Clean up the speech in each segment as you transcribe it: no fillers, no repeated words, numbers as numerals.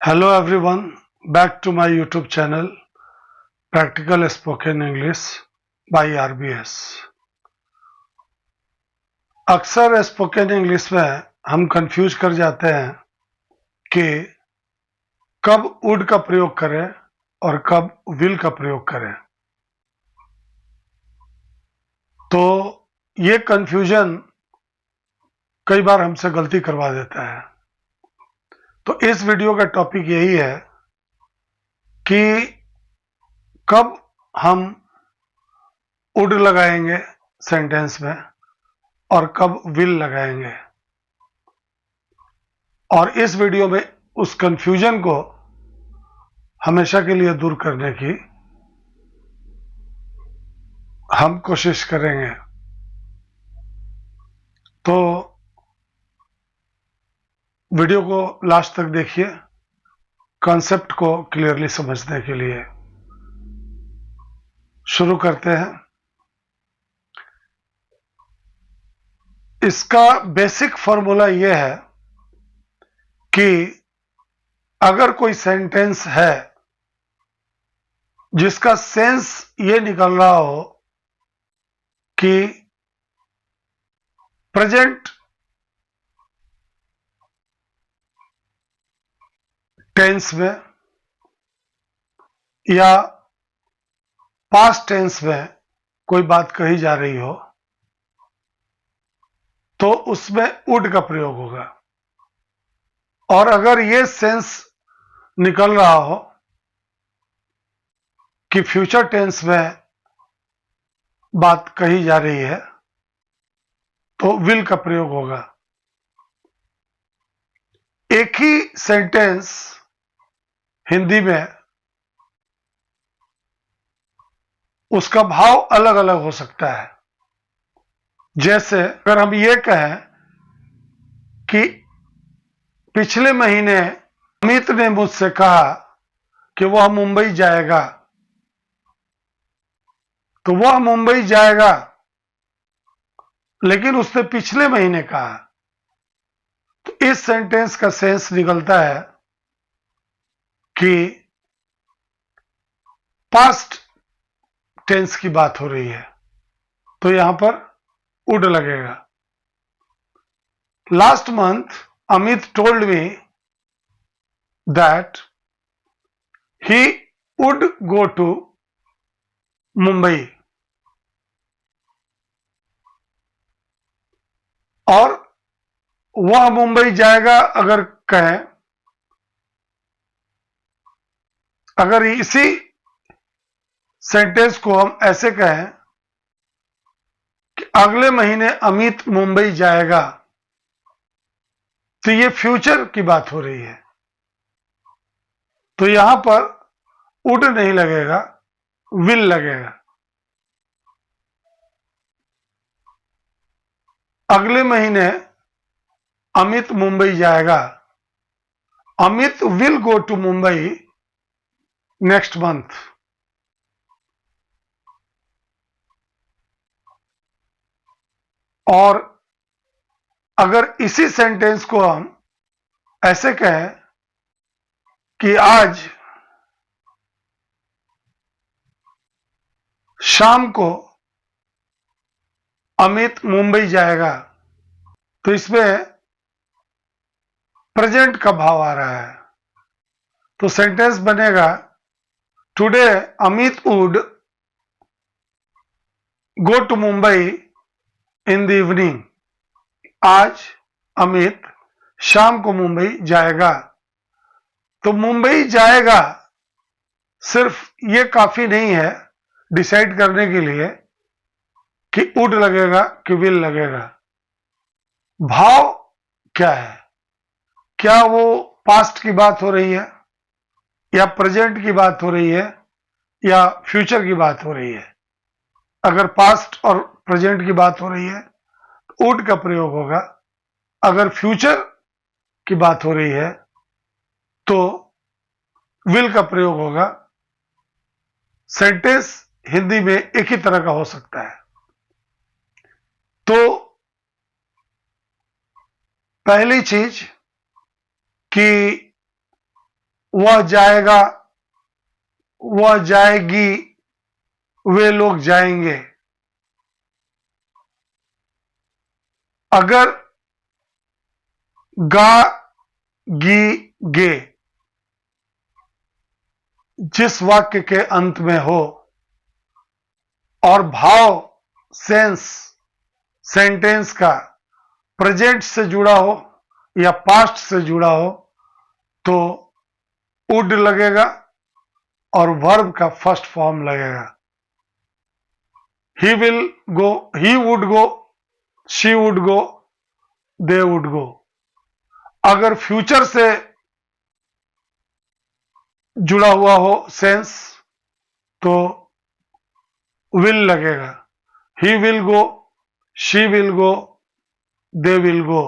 Hello everyone, back to my YouTube channel Practical Spoken English by RBS। अक्सर spoken English में हम confuse कर जाते हैं कि कब वुड का प्रयोग करें और कब विल का प्रयोग करें। तो ये कंफ्यूजन कई बार हमसे गलती करवा देता है। तो इस वीडियो का टॉपिक यही है कि कब हम वुड लगाएंगे सेंटेंस में और कब विल लगाएंगे, और इस वीडियो में उस कंफ्यूजन को हमेशा के लिए दूर करने की हम कोशिश करेंगे। तो वीडियो को लास्ट तक देखिए कॉन्सेप्ट को क्लियरली समझने के लिए। शुरू करते हैं। इसका बेसिक फॉर्मूला यह है कि अगर कोई सेंटेंस है जिसका सेंस ये निकल रहा हो कि प्रेजेंट टेंस में या पास्ट टेंस में कोई बात कही जा रही हो, तो उसमें वुड का प्रयोग होगा। और अगर ये सेंस निकल रहा हो कि फ्यूचर टेंस में बात कही जा रही है, तो विल का प्रयोग होगा। एक ही सेंटेंस हिंदी में उसका भाव अलग अलग हो सकता है। जैसे अगर हम ये कहें कि पिछले महीने अमित ने मुझसे कहा कि वह मुंबई जाएगा, तो वह मुंबई जाएगा लेकिन उसने पिछले महीने कहा, तो इस सेंटेंस का सेंस निकलता है कि पास्ट टेंस की बात हो रही है, तो यहां पर वुड लगेगा। Last month Amit told me that he would go to Mumbai, और वह मुंबई जाएगा अगर कहें, अगर इसी सेंटेंस को हम ऐसे कहें कि अगले महीने अमित मुंबई जाएगा, तो ये फ्यूचर की बात हो रही है, तो यहां पर वुड नहीं लगेगा, विल लगेगा। अगले महीने अमित मुंबई जाएगा, Amit will go to Mumbai next month. और अगर इसी सेंटेंस को हम ऐसे कहें कि आज शाम को अमित मुंबई जाएगा, तो इसमें प्रेजेंट का भाव आ रहा है, तो सेंटेंस बनेगा today Amit would go to Mumbai in the evening. आज अमित शाम को मुंबई जाएगा। तो मुंबई जाएगा सिर्फ ये काफी नहीं है डिसाइड करने के लिए कि वुड लगेगा कि विल लगेगा। भाव क्या है, क्या वो पास्ट की बात हो रही है या प्रेजेंट की बात हो रही है या फ्यूचर की बात हो रही है। अगर पास्ट और प्रेजेंट की बात हो रही है तो वुड का प्रयोग होगा, अगर फ्यूचर की बात हो रही है तो विल का प्रयोग होगा। सेंटेंस हिंदी में एक ही तरह का हो सकता है। तो पहली चीज कि वह जाएगा, वह जाएगी, वे लोग जाएंगे। अगर गा, गी, गे जिस वाक्य के अंत में हो और भाव सेंस सेंटेंस का प्रेजेंट से जुड़ा हो या पास्ट से जुड़ा हो तो वुड लगेगा और वर्ब का फर्स्ट फॉर्म लगेगा। He will go, he would go, she would go, they would go. अगर फ्यूचर से जुड़ा हुआ हो सेंस तो विल लगेगा। He will go, she will go, they will go.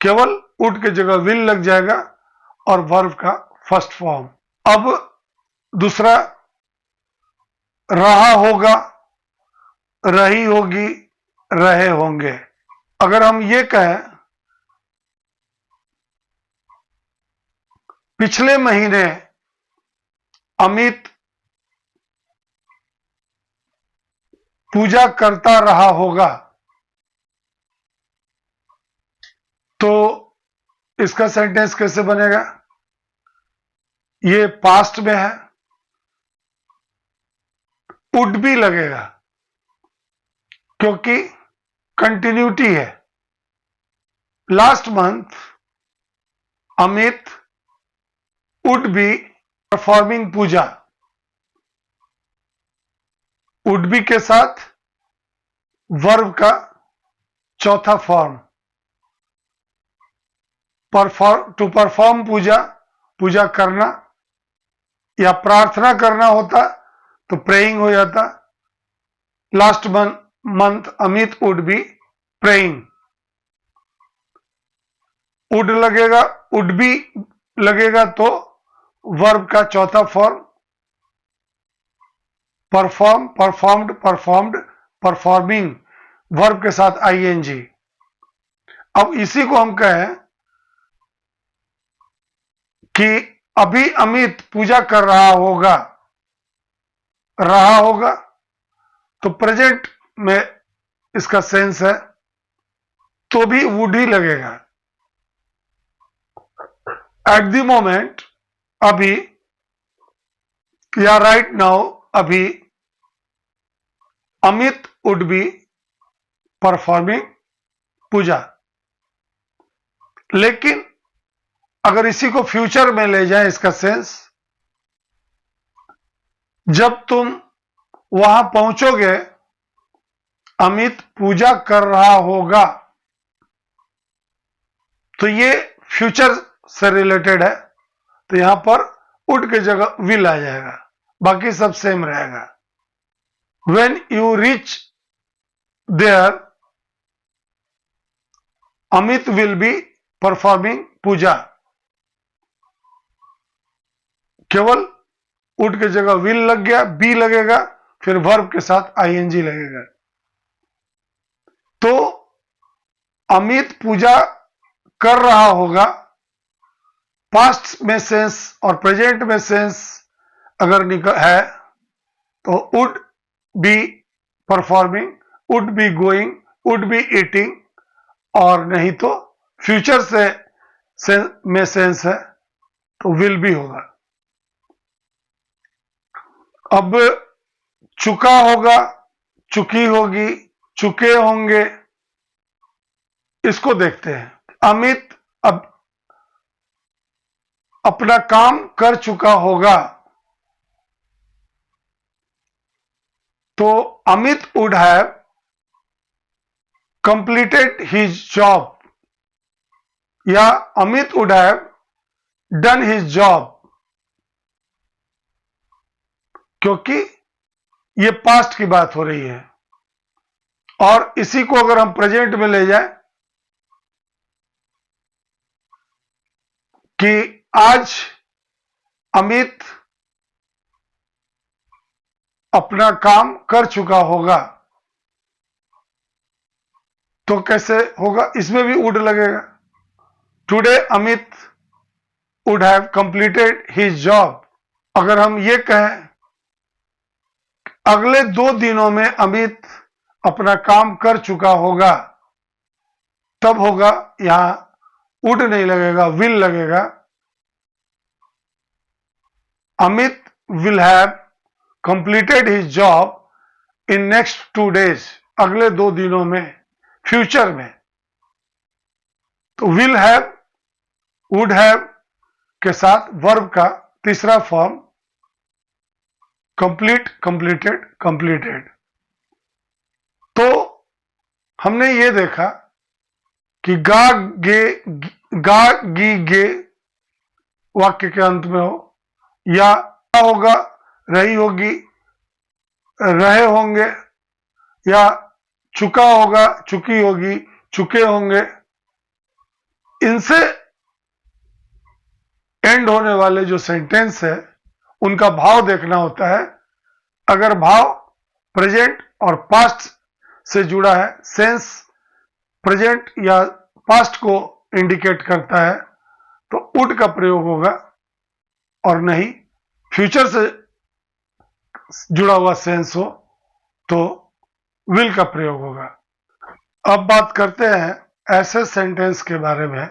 केवल वुड की जगह विल लग जाएगा और वर्ब का फर्स्ट फॉर्म। अब दूसरा, रहा होगा, रही होगी, रहे होंगे। अगर हम ये कहें पिछले महीने अमित पूजा करता रहा होगा तो इसका सेंटेंस कैसे बनेगा? ये पास्ट में है, वुड भी लगेगा क्योंकि कंटिन्यूटी है। Last month Amit would be performing puja. Would be के साथ वर्ब का चौथा form. To perform puja, puja करना या प्रार्थना करना होता तो प्रेइंग हो जाता। Last month Amit would be praying. Would लगेगा, वुड बी लगेगा तो वर्ब का चौथा form perform, performed, performed, performing, verb के साथ आईएनजी। अब इसी को हम कहें कि अभी अमित पूजा कर रहा होगा तो प्रेजेंट में इसका सेंस है तो भी वुड ही लगेगा। एट द मोमेंट अभी या राइट नाउ अभी अमित वुड बी परफॉर्मिंग पूजा। लेकिन अगर इसी को फ्यूचर में ले जाएं इसका सेंस, जब तुम वहां पहुंचोगे अमित पूजा कर रहा होगा तो ये फ्यूचर से रिलेटेड है तो यहां पर वुड की जगह विल आ जाएगा, बाकी सब सेम रहेगा। When you reach there Amit will be performing puja. केवल वुड की जगह विल लग गया, बी लगेगा, फिर वर्ब के साथ आईएनजी लगेगा। तो अमित पूजा कर रहा होगा, पास्ट में सेंस और प्रेजेंट में सेंस अगर है तो would be performing, would be going, would be eating, और नहीं तो फ्यूचर से में सेंस है तो विल भी होगा। अब चुका होगा, चुकी होगी, चुके होंगे, इसको देखते हैं। अमित अब अपना काम कर चुका होगा तो Amit would have completed his job या Amit would have done his job, क्योंकि ये पास्ट की बात हो रही है। और इसी को अगर हम प्रेजेंट में ले जाएं कि आज अमित अपना काम कर चुका होगा तो कैसे होगा? इसमें भी वुड लगेगा। Today Amit would have completed his job. अगर हम ये कहें अगले 2 दिनों में अमित अपना काम कर चुका होगा, तब होगा, यहां would नहीं लगेगा, will लगेगा. Amit will have completed his job in next 2 days. अगले 2 दिनों में, फ्यूचर में. तो will have, would have के साथ वर्ब का तीसरा फॉर्म कंप्लीट, कंप्लीटेड, कंप्लीटेड. तो हमने ये देखा कि गा गी गे वाक्य के अंत में हो, या होगा, रही होगी, रहे होंगे, या चुका होगा, चुकी होगी, चुके होंगे. इनसे एंड होने वाले जो सेंटेंस है उनका भाव देखना होता है. अगर भाव प्रेजेंट और पास्ट से जुड़ा है, सेंस प्रेजेंट या पास्ट को इंडिकेट करता है, तो वुड का प्रयोग होगा, और नहीं फ्यूचर से जुड़ा हुआ सेंस हो तो विल का प्रयोग होगा. अब बात करते हैं ऐसे सेंटेंस के बारे में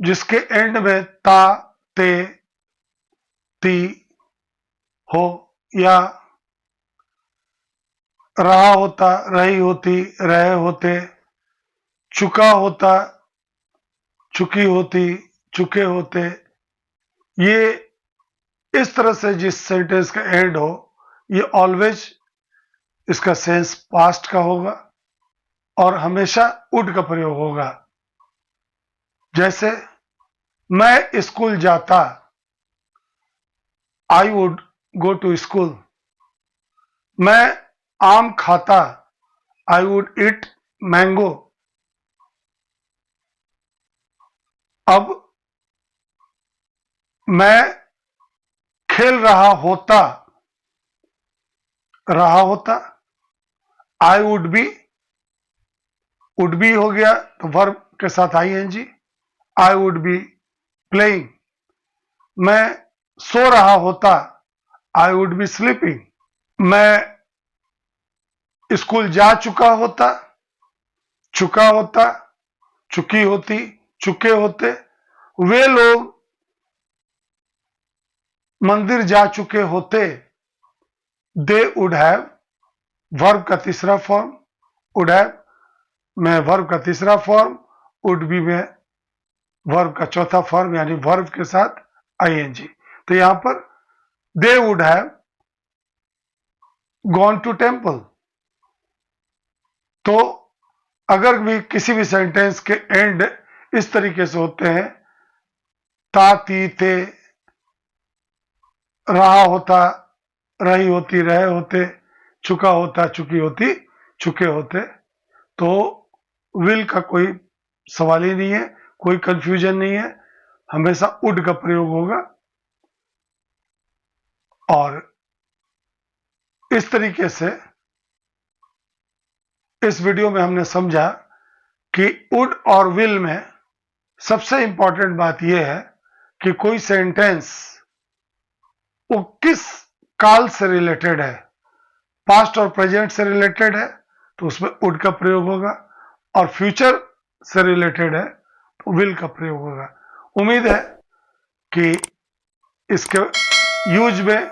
जिसके एंड में ता, ते, ती हो, या रहा होता, रही होती, रहे होते, चुका होता, चुकी होती, चुके होते. ये इस तरह से जिस सेंटेंस का एंड हो, ये ऑलवेज इसका सेंस पास्ट का होगा और हमेशा वुड का प्रयोग होगा. जैसे मैं स्कूल जाता, I would go to school. मैं आम खाता, आई वुड ईट मैंगो. अब मैं खेल रहा होता, आई वुड बी हो गया तो वर्ब के साथ ING, I would be playing. मैं सो रहा होता, आई वुड बी स्लीपिंग. मैं स्कूल जा चुका होता, चुकी होती, चुके होते. वे लोग मंदिर जा चुके होते, दे वुड हैव, वर्ब का तीसरा फॉर्म, वुड हैव में वर्ब का तीसरा फॉर्म, वुड बी में वर्ब का चौथा फॉर्म, यानी वर्ब के साथ आईएनजी. तो यहां पर they would have gone to temple. तो अगर भी किसी भी सेंटेंस के एंड इस तरीके से होते हैं, ता, ती, ते, रहा होता, रही होती, रहे होते, चुका होता, चुकी होती, चुके होते, तो विल का कोई सवाल ही नहीं है, कोई कंफ्यूजन नहीं है, हमेशा वुड का प्रयोग होगा. और इस तरीके से इस वीडियो में हमने समझा कि वुड और विल में सबसे इंपॉर्टेंट बात यह है कि कोई सेंटेंस वो किस काल से रिलेटेड है. पास्ट और प्रेजेंट से रिलेटेड है तो उसमें वुड का प्रयोग होगा, और फ्यूचर से रिलेटेड है तो विल का प्रयोग होगा. उम्मीद है कि इसके यूज में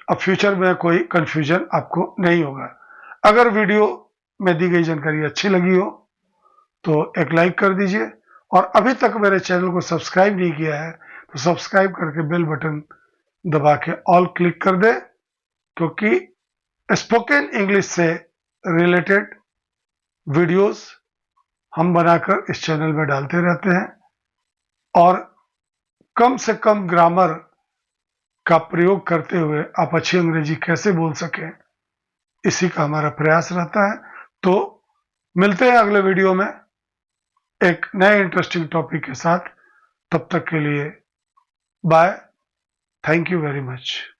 और फ्यूचर में कोई कंफ्यूजन आपको नहीं होगा. अगर वीडियो में दी गई जानकारी अच्छी लगी हो तो एक लाइक कर दीजिए, और अभी तक मेरे चैनल को सब्सक्राइब नहीं किया है तो सब्सक्राइब करके बेल बटन दबा के ऑल क्लिक कर दे, क्योंकि स्पोकन इंग्लिश से रिलेटेड वीडियोस हम बनाकर इस चैनल में डालते रहते हैं, और कम से कम ग्रामर का प्रयोग करते हुए आप अच्छी अंग्रेजी कैसे बोल सकें, इसी का हमारा प्रयास रहता है. तो मिलते हैं अगले वीडियो में एक नए इंटरेस्टिंग टॉपिक के साथ. तब तक के लिए bye. Thank you very much.